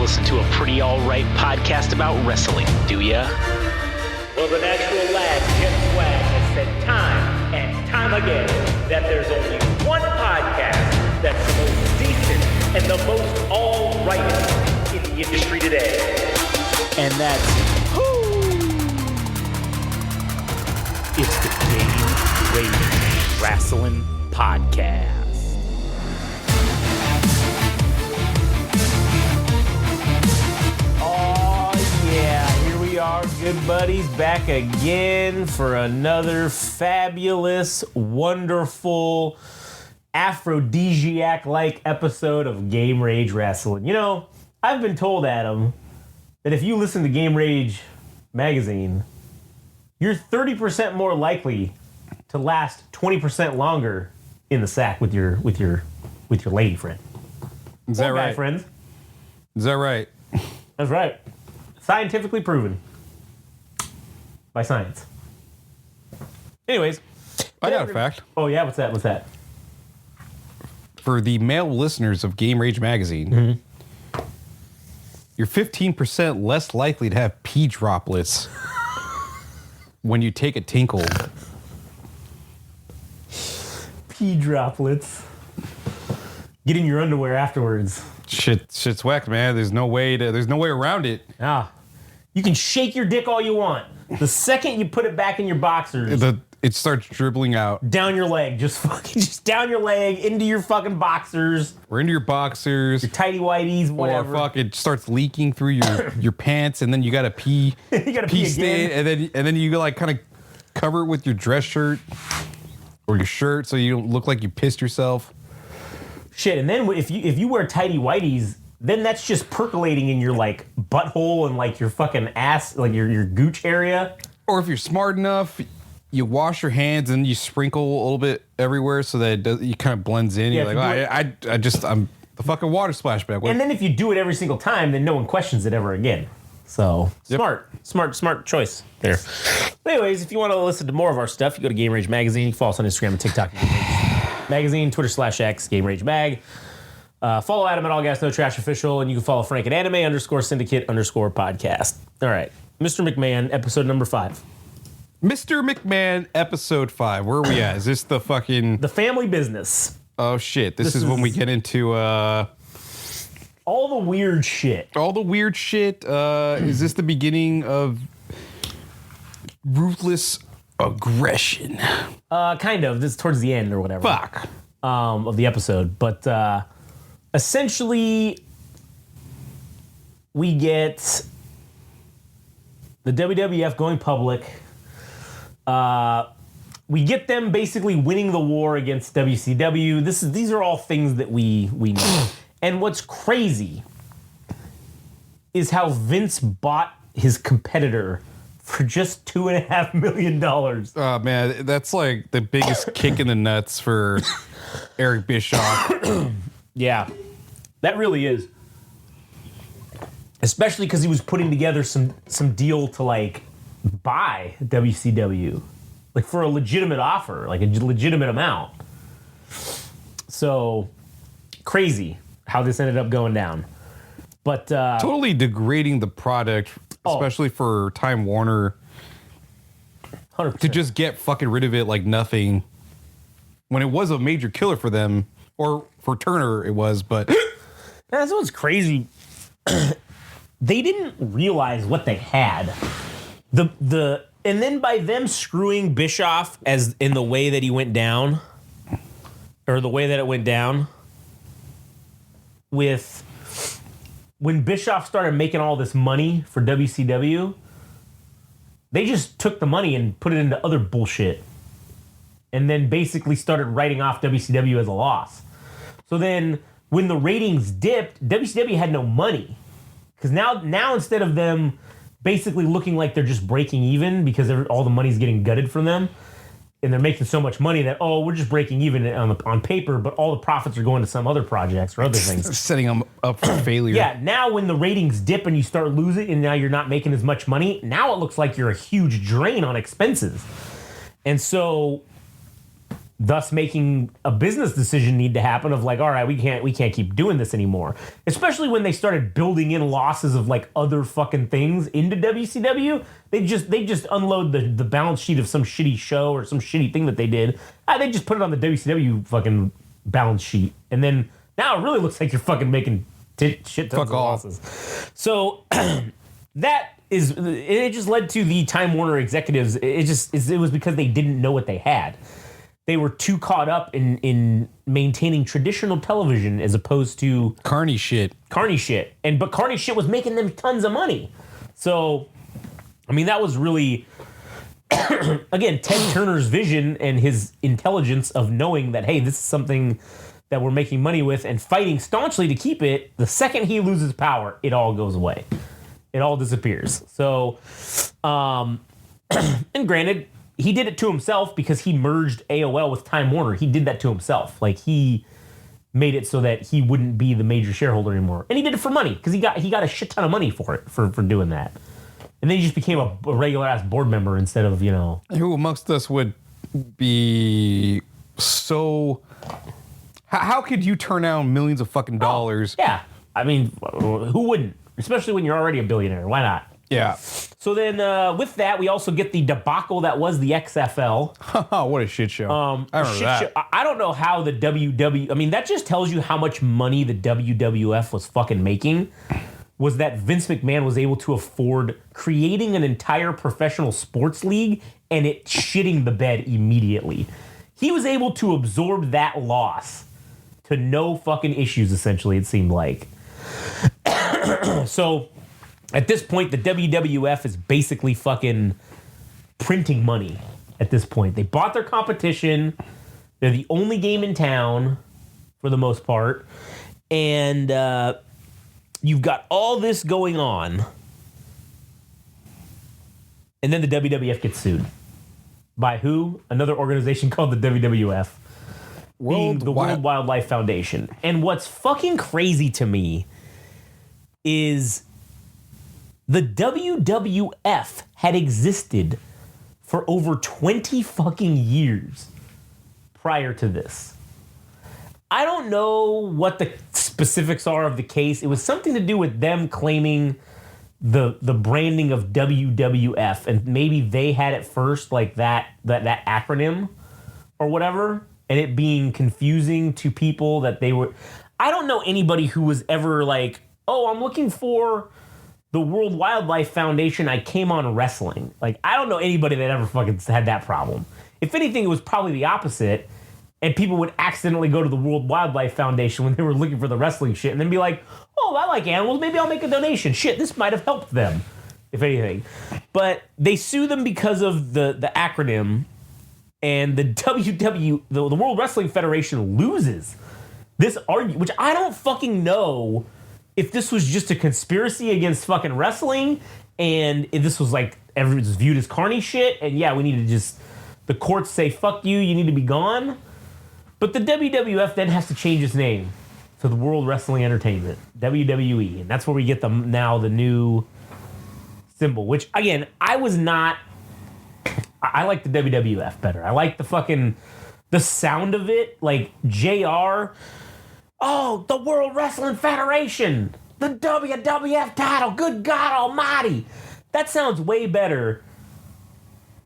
listen to a pretty alright podcast about wrestling, do ya? Well, the natural lad, Jim Swag, has said time and time again that there's only one podcast that's the most decent and the most all-rightest in the industry today. And that's... It's the Game Rage Wrestling Podcast. Our good buddies back again for another fabulous, wonderful, aphrodisiac-like episode of Game Rage Wrestling. You know, I've been told, Adam, that if you listen to Game Rage magazine, you're 30% more likely to last 20% longer in the sack with your lady friend. Is that right? Friends. Is that right? That's right. Scientifically proven. By science. Anyways. I got a fact. Oh, yeah? What's that? For the male listeners of Game Rage Magazine, you're 15% less likely to have pee droplets when you take a tinkle. Pee droplets. Get in your underwear afterwards. Shit's whacked, man. There's no way around it. Ah. You can shake your dick all you want. The second you put it back in your boxers, it starts dribbling out. Down your leg. Just down your leg, into your fucking boxers. Or into your boxers. Your tighty whities, whatever. Or it starts leaking through your pants, and then you gotta pee. You gotta pee stain, again. and then you like kind of cover it with your dress shirt or your shirt so you don't look like you pissed yourself. Shit, and then if you wear tighty whities, then that's just percolating in your like butthole and like your fucking ass, like your gooch area. Or if you're smart enough, you wash your hands and you sprinkle a little bit everywhere so that it kind of blends in. Yeah, you're like, I'm the fucking water splash bag. And then if you do it every single time, then no one questions it ever again. So smart choice there. But anyways, if you want to listen to more of our stuff, you go to Game Rage Magazine. You can follow us on Instagram and TikTok. Game Rage Magazine, Twitter/X, Game Rage Mag. Follow Adam at All Gas No Trash Official, and you can follow Frank at Anime_Syndicate_podcast. All right, Mr. McMahon, episode number 5. Mr. McMahon, episode 5. Where are we at? Is this the fucking... The family business. Oh, shit. This is when we get into... all the weird shit. All the weird shit. Is this the beginning of ruthless aggression? Kind of. This is towards the end or whatever. Fuck. Of the episode. But essentially, we get the WWF going public. We get them basically winning the war against WCW. These are all things that we know. And what's crazy is how Vince bought his competitor for just $2.5 million. Oh, man, that's like the biggest kick in the nuts for Eric Bischoff. Yeah, that really is. Especially because he was putting together some deal to like buy WCW, like for a legitimate offer, like a legitimate amount. So crazy how this ended up going down. But totally degrading the product, especially for Time Warner 100%. to just get fucking rid of it like nothing when it was a major killer for them, or for Turner it was, but that's what's crazy. They didn't realize what they had. And then by them screwing Bischoff as in the way that he went down, or the way that it went down, with when Bischoff started making all this money for WCW, they just took the money and put it into other bullshit. And then basically started writing off WCW as a loss. So then when the ratings dipped, WCW had no money. Because now instead of them basically looking like they're just breaking even because all the money's getting gutted from them, and they're making so much money that, we're just breaking even on paper, but all the profits are going to some other projects or other things. Setting them up for failure. Yeah, now when the ratings dip and you start losing and now you're not making as much money, now it looks like you're a huge drain on expenses. And so thus making a business decision need to happen of like, all right, we can't keep doing this anymore. Especially when they started building in losses of like other fucking things into WCW. They just unload the balance sheet of some shitty show or some shitty thing that they did. They just put it on the WCW fucking balance sheet, and then now it really looks like you're fucking making shit tons of losses. So it just led to the Time Warner executives. It was because they didn't know what they had. They were too caught up in maintaining traditional television as opposed to Carney shit. But Carney shit was making them tons of money. So, I mean, that was really, again, Ted Turner's vision and his intelligence of knowing that, hey, this is something that we're making money with and fighting staunchly to keep it. The second he loses power, it all goes away. It all disappears. So, and granted, he did it to himself because he merged AOL with Time Warner. He did that to himself. Like, he made it so that he wouldn't be the major shareholder anymore. And he did it for money because he got a shit ton of money for it, for doing that. And then he just became a regular ass board member instead of, Who amongst us would be so... How could you turn down millions of fucking dollars? Yeah. I mean, who wouldn't? Especially when you're already a billionaire. Why not? Yeah. So then with that, we also get the debacle that was the XFL. What a shit show. I remember that. I don't know how the I mean, that just tells you how much money the WWF was fucking making. Was that Vince McMahon was able to afford creating an entire professional sports league and it shitting the bed immediately. He was able to absorb that loss to no fucking issues, essentially, it seemed like. So, at this point, the WWF is basically fucking printing money at this point. They bought their competition. They're the only game in town, for the most part. And you've got all this going on. And then the WWF gets sued. By who? Another organization called the WWF. Being the World Wildlife Foundation. And what's fucking crazy to me is the WWF had existed for over 20 fucking years prior to this. I don't know what the specifics are of the case. It was something to do with them claiming the branding of WWF, and maybe they had it first, like that acronym or whatever, and it being confusing to people that they were... I don't know anybody who was ever like, oh, I'm looking for the World Wildlife Foundation, I came on wrestling. Like, I don't know anybody that ever fucking had that problem. If anything, it was probably the opposite, and people would accidentally go to the World Wildlife Foundation when they were looking for the wrestling shit, and then be like, oh, I like animals, maybe I'll make a donation. Shit, this might have helped them, if anything. But they sue them because of the acronym, and the World Wrestling Federation loses this argument, which I don't fucking know if this was just a conspiracy against fucking wrestling, and if this was like, everyone's viewed as carny shit, and yeah, we need to just, the courts say, fuck you, you need to be gone. But the WWF then has to change its name to the World Wrestling Entertainment, WWE, and that's where we get the new symbol, which, again, I like the WWF better. I like the sound of it, like JR. Oh, the World Wrestling Federation, the WWF title, good God almighty. That sounds way better.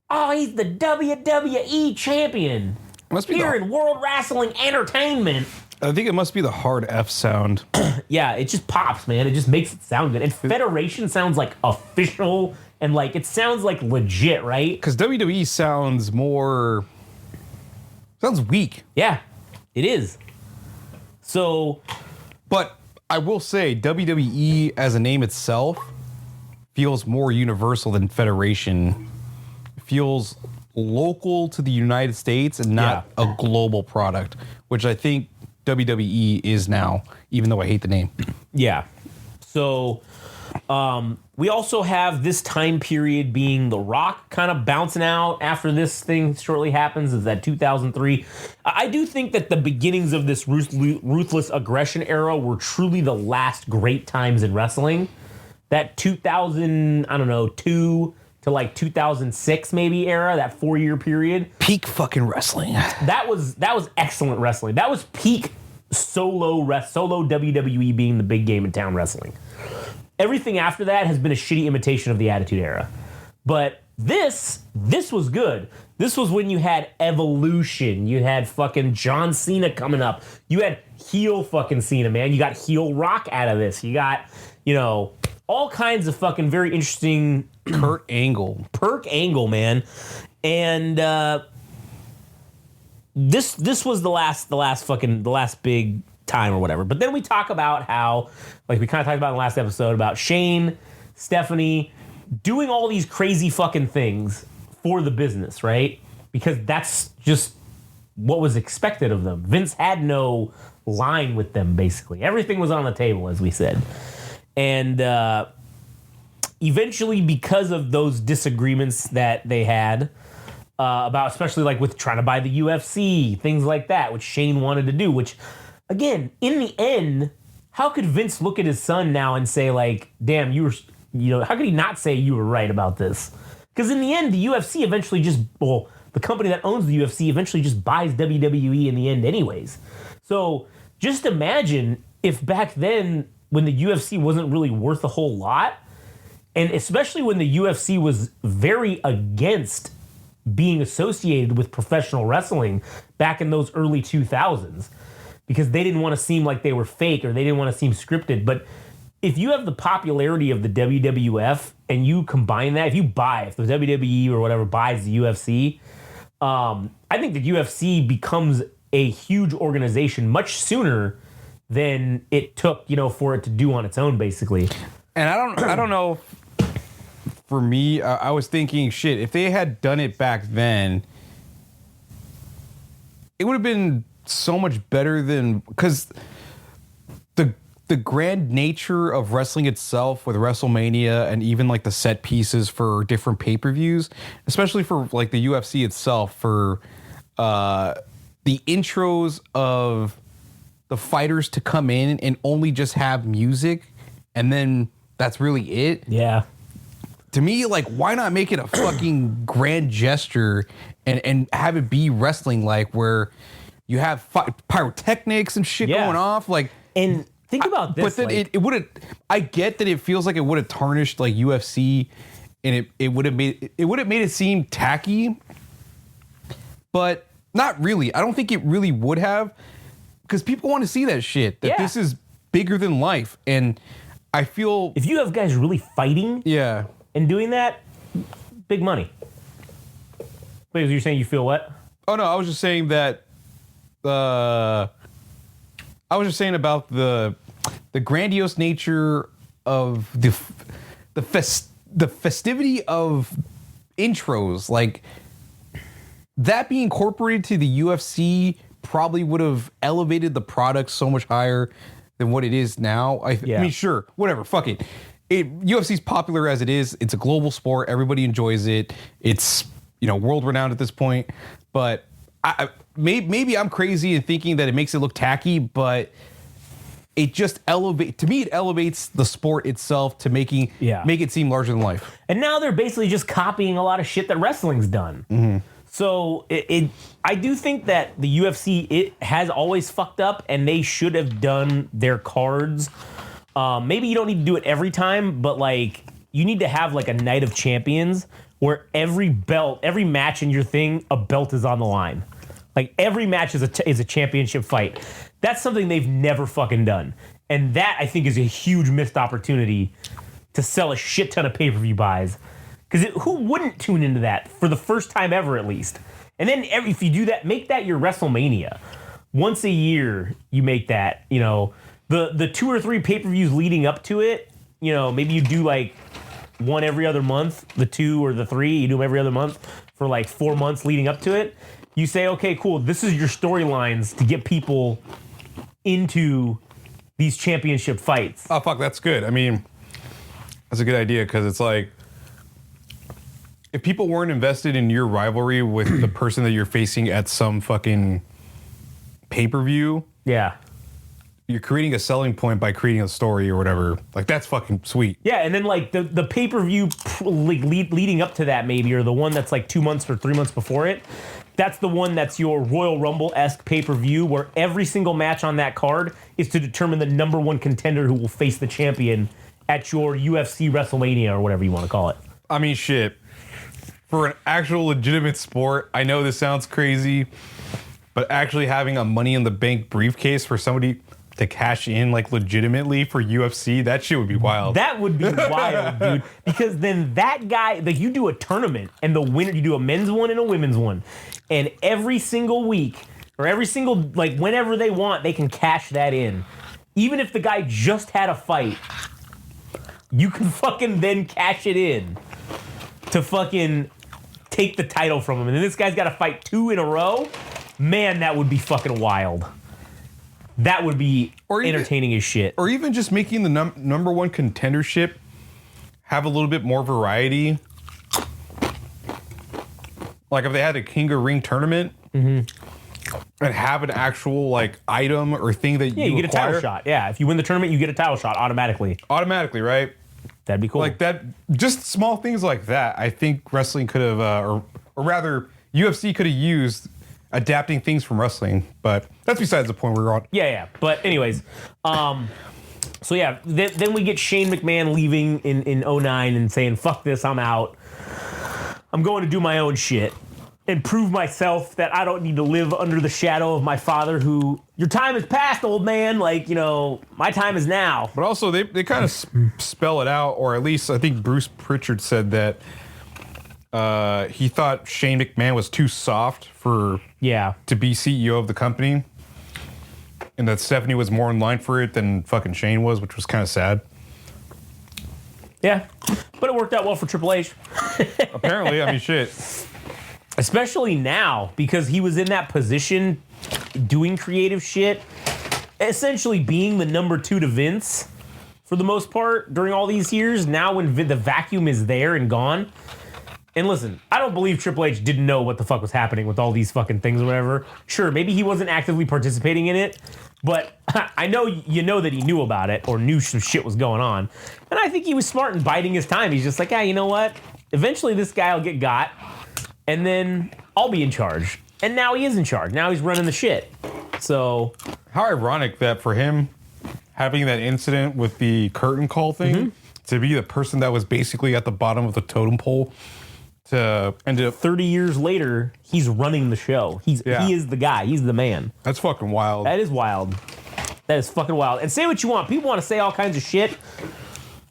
Oh, he's the WWE champion. Must be here in World Wrestling Entertainment. I think it must be the hard F sound. Yeah, it just pops, man. It just makes it sound good. And Federation sounds like official and like it sounds like legit, right? Because WWE sounds weak. Yeah, it is. So, but I will say WWE as a name itself feels more universal than Federation. It feels local to the United States and not a global product, which I think WWE is now, even though I hate the name. Yeah. So we also have this time period being The Rock kind of bouncing out after this thing shortly happens, is that 2003. I do think that the beginnings of this ruthless aggression era were truly the last great times in wrestling. That 2002 to to like 2006 maybe era, that 4-year period. Peak fucking wrestling. That was excellent wrestling. That was peak solo WWE being the big game in town wrestling. Everything after that has been a shitty imitation of the Attitude Era. But this was good. This was when you had Evolution. You had fucking John Cena coming up. You had heel fucking Cena, man. You got heel Rock out of this. You got, all kinds of fucking very interesting... Kurt Angle, man. And this was the last big time or whatever. But then we talk about how, like we kind of talked about in the last episode, about Shane, Stephanie doing all these crazy fucking things for the business, right? Because that's just what was expected of them. Vince had no line with them, basically. Everything was on the table, as we said. And eventually, because of those disagreements that they had about, especially like with trying to buy the UFC, things like that, which Shane wanted to do, which, again, in the end, how could Vince look at his son now and say, like, damn, how could he not say you were right about this? Because in the end, the UFC eventually the company that owns the UFC eventually just buys WWE in the end anyways. So just imagine if back then, when the UFC wasn't really worth a whole lot, and especially when the UFC was very against being associated with professional wrestling back in those early 2000s, because they didn't want to seem like they were fake or they didn't want to seem scripted. But if you have the popularity of the WWF and you combine that, if the WWE or whatever buys the UFC, I think the UFC becomes a huge organization much sooner than it took, for it to do on its own, basically. And I don't know. For me, I was thinking, shit, if they had done it back then, it would have been so much better than, because the grand nature of wrestling itself with WrestleMania and even like the set pieces for different pay-per-views, especially for like the UFC itself, for the intros of the fighters to come in and only just have music and then that's really it. Yeah. To me, like, why not make it a fucking grand gesture and have it be wrestling, like, where you have pyrotechnics and shit going off, like. And think about this. But then it would have. I get that it feels like it would have tarnished like UFC, and it would have made it seem tacky. But not really. I don't think it really would have, because people want to see that shit. That this is bigger than life, and I feel if you have guys really fighting, and doing that, big money. Wait, you're saying you feel what? Oh no, I was just saying that. I was just saying about the grandiose nature of the festivity of intros, like that being incorporated to the UFC probably would have elevated the product so much higher than what it is now. I mean, sure, whatever, fuck it. UFC's popular as it is. It's a global sport. Everybody enjoys it. It's, world renowned at this point. But maybe I'm crazy in thinking that it makes it look tacky, but it just elevates the sport itself to make it seem larger than life. And now they're basically just copying a lot of shit that wrestling's done. Mm-hmm. So I do think that the UFC, it has always fucked up, and they should have done their cards. Maybe you don't need to do it every time, but like you need to have like a night of champions where every match in your thing, a belt is on the line. Like every match is a championship fight. That's something they've never fucking done. And that, I think, is a huge missed opportunity to sell a shit ton of pay-per-view buys. Because who wouldn't tune into that for the first time ever, at least? And then if you do that, make that your WrestleMania. Once a year, you make that, the 2 or 3 pay-per-views leading up to it, maybe you do like one every other month, the 2 or the 3, you do them every other month for like 4 months leading up to it. You say, okay, cool, this is your storylines to get people into these championship fights. Oh, fuck, that's good. I mean, that's a good idea, because it's like, if people weren't invested in your rivalry with the person that you're facing at some fucking pay-per-view, you're creating a selling point by creating a story or whatever. Like, that's fucking sweet. Yeah, and then like the pay-per-view like leading up to that maybe, or the one that's like 2 months or 3 months before it, that's the one that's your Royal Rumble-esque pay-per-view where every single match on that card is to determine the number one contender who will face the champion at your UFC WrestleMania or whatever you want to call it. I mean, shit. For an actual legitimate sport, I know this sounds crazy, but actually having a Money in the Bank briefcase for somebody to cash in like legitimately for UFC, that shit would be wild. That would be wild, dude. Because then that guy, like you do a tournament and the winner, you do a men's one and a women's one. And every single week or every single, like whenever they want, they can cash that in. Even if the guy just had a fight, you can fucking then cash it in to fucking take the title from him. And then this guy's got to fight 2 in a row. Man, that would be fucking wild. That would be entertaining as shit. Or even just making the number one contendership have a little bit more variety. Like if they had a King of Ring tournament and have an actual like item or thing that you get a title shot. Yeah, if you win the tournament, you get a title shot automatically. Automatically, right? That'd be cool. Like that, just small things like that. I think wrestling could have, or rather, UFC could have used adapting things from wrestling. But that's besides the point we're on. Yeah. But anyways, so yeah, then we get Shane McMahon leaving in 09 and saying, "Fuck this, I'm out. I'm going to do my own shit and prove myself that I don't need to live under the shadow of my father who, your time is past, old man. Like, you know, my time is now." But also, they kind of spell it out, or at least I think Bruce Pritchard said that he thought Shane McMahon was too soft to be CEO of the company. And that Stephanie was more in line for it than fucking Shane was, which was kind of sad. Yeah, but it worked out well for Triple H. Apparently, I mean, shit. Especially now, because he was in that position doing creative shit, essentially being the number 2 to Vince for the most part during all these years. Now when the vacuum is there and gone. And listen, I don't believe Triple H didn't know what the fuck was happening with all these fucking things or whatever. Sure, maybe he wasn't actively participating in it, but I know you know that he knew about it or knew some shit was going on. And I think he was smart in biding his time. He's just like, you know what? Eventually this guy will get got. And then I'll be in charge. And now he is in charge. Now he's running the shit. So how ironic that for him having that incident with the curtain call thing to be the person that was basically at the bottom of the totem pole to end up 30 years later, he's running the show. He is the guy. He's the man. That's fucking wild. That is wild. That is fucking wild. And say what you want. People want to say all kinds of shit.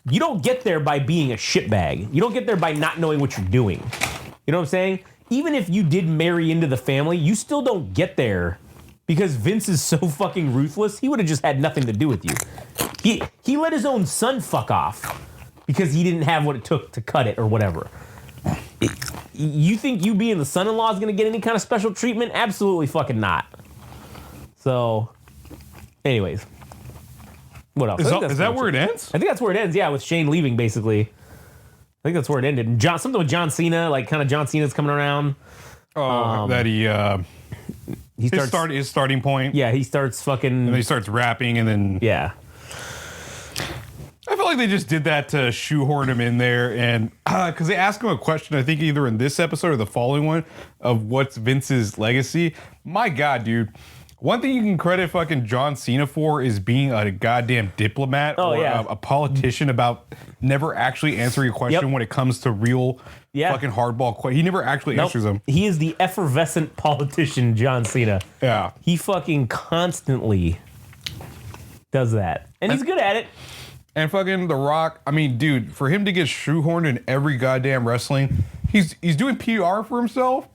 You don't get there by being a shitbag. You don't get there by not knowing what you're doing. You know what I'm saying? Even if you did marry into the family, you still don't get there because Vince is so fucking ruthless. He would have just had nothing to do with you. He let his own son fuck off because he didn't have what it took to cut it or whatever. You think you being the son-in-law is going to get any kind of special treatment? Absolutely fucking not. So, anyways. What else? Is that where it ends? I think that's where it ends, yeah, with Shane leaving, basically. I think that's where it ended. And something with John Cena, like kind of John Cena's coming around. Oh, that he starts his starting point. Yeah, he starts fucking. And then he starts rapping, and then yeah. I feel like they just did that to shoehorn him in there, and because they asked him a question, I think either in this episode or the following one, of what's Vince's legacy. My God, dude. One thing you can credit fucking John Cena for is being a goddamn diplomat a politician about never actually answering a question when it comes to real fucking hardball questions. He never actually answers them. He is the effervescent politician, John Cena. Yeah. He fucking constantly does that. And he's good at it. And fucking The Rock, I mean, dude, for him to get shoehorned in every goddamn wrestling, he's doing PR for himself.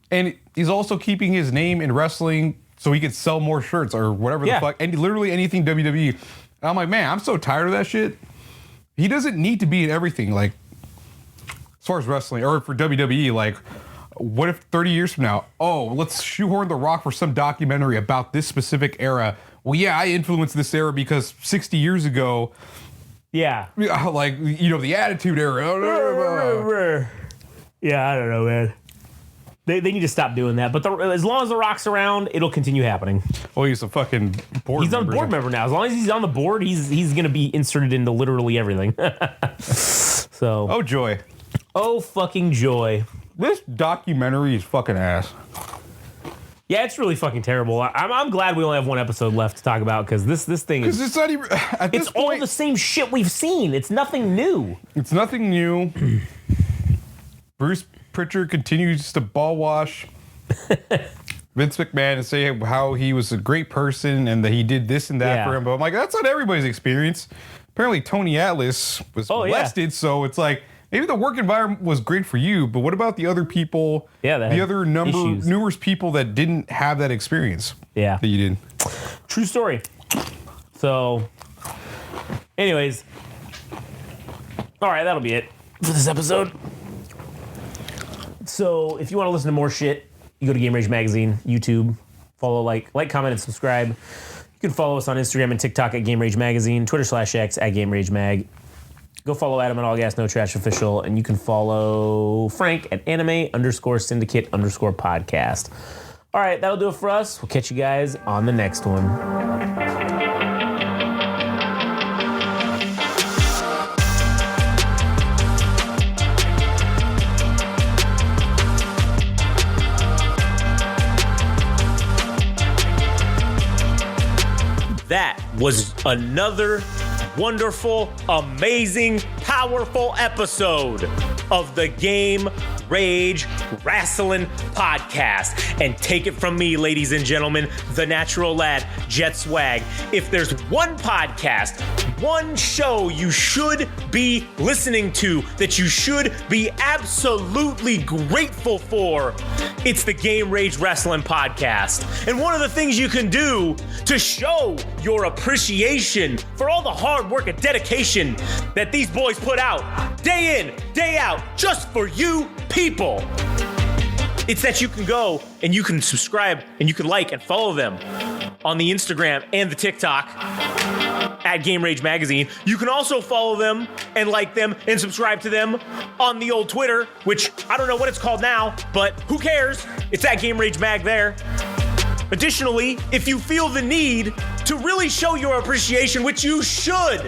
And he's also keeping his name in wrestling so he could sell more shirts or whatever the fuck. And literally anything WWE. And I'm like, man, I'm so tired of that shit. He doesn't need to be in everything. Like, as far as wrestling or for WWE, like, what if 30 years from now, let's shoehorn The Rock for some documentary about this specific era. Well, yeah, I influenced this era because 60 years ago. Yeah. Like, you know, the Attitude Era. Yeah, I don't know, man. They need to stop doing that. But as long as The Rock's around, it'll continue happening. Well, he's a fucking board He's member. a board member now. As long as he's on the board, he's going to be inserted into literally everything. So. Oh, joy. Oh, fucking joy. This documentary is fucking ass. Yeah, it's really fucking terrible. I'm glad we only have one episode left to talk about because this thing is. Because it's not even. At this It's all point, the same shit we've seen. It's nothing new. It's nothing new. Bruce Pritchard continues to ball wash Vince McMahon and say how he was a great person and that he did this and that Yeah. for him. But I'm like, that's not everybody's experience. Apparently, Tony Atlas was molested, so it's like maybe the work environment was great for you, but what about the other people? Yeah, that the had other issues. numerous people that didn't have that experience. Yeah. that you did. True story. So, anyways. All right, that'll be it for this episode. So, if you want to listen to more shit, you go to Game Rage Magazine, YouTube, follow, like, comment, and subscribe. You can follow us on Instagram and TikTok at Game Rage Magazine, Twitter/X at Game Rage Mag. Go follow Adam at All Gas No Trash Official, and you can follow Frank at anime_syndicate_podcast. All right, that'll do it for us. We'll catch you guys on the next one. That was another wonderful, amazing, powerful episode of the Game Rage Wrestling Podcast. And take it from me, ladies and gentlemen, the natural lad, Jet Swag. If there's one podcast, one show you should be listening to, that you should be absolutely grateful for, it's the Game Rage Wrestling Podcast. And one of the things you can do to show your appreciation for all the hard work and dedication that these boys put out day in, day out, just for you people, it's that you can go and you can subscribe and you can like and follow them on the Instagram and the TikTok at Game Rage Magazine. You can also follow them and like them and subscribe to them on the old Twitter, which I don't know what it's called now, but who cares? It's at Game Rage Mag there. Additionally, if you feel the need to really show your appreciation, which you should,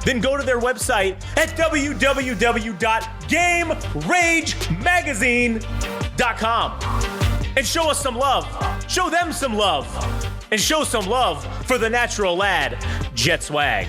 then go to their website at www.GameRageMagazine.com and show us some love. Show them some love. And show some love for the natural lad, Jet Swag.